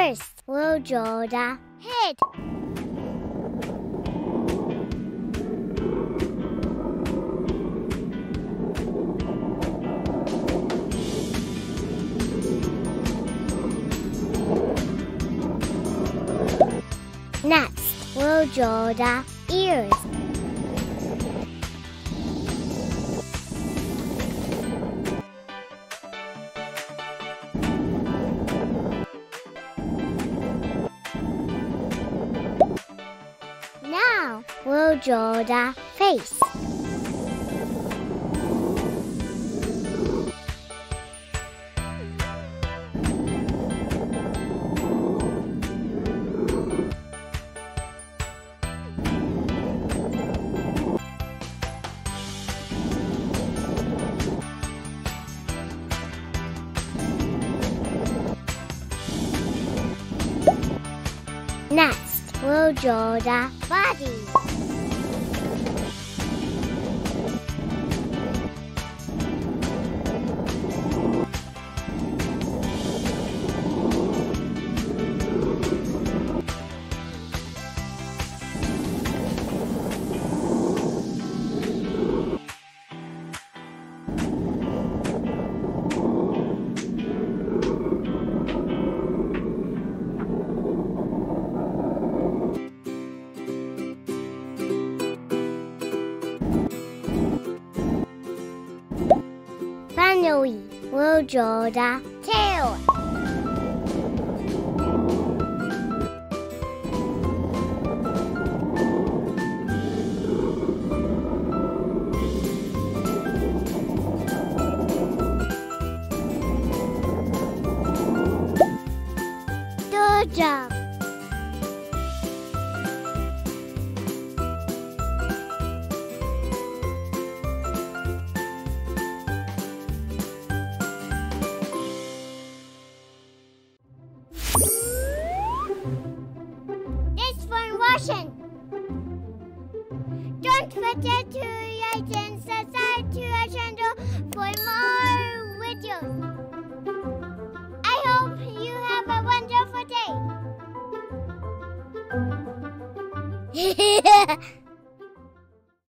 First, we'll draw the head. Next, we'll draw the ears. Now, we'll draw the face. Next, we'll draw the body. Finally, we'll draw the tail. Good job! Thanks for watching. Don't forget to like and subscribe to our channel for more videos. I hope you have a wonderful day.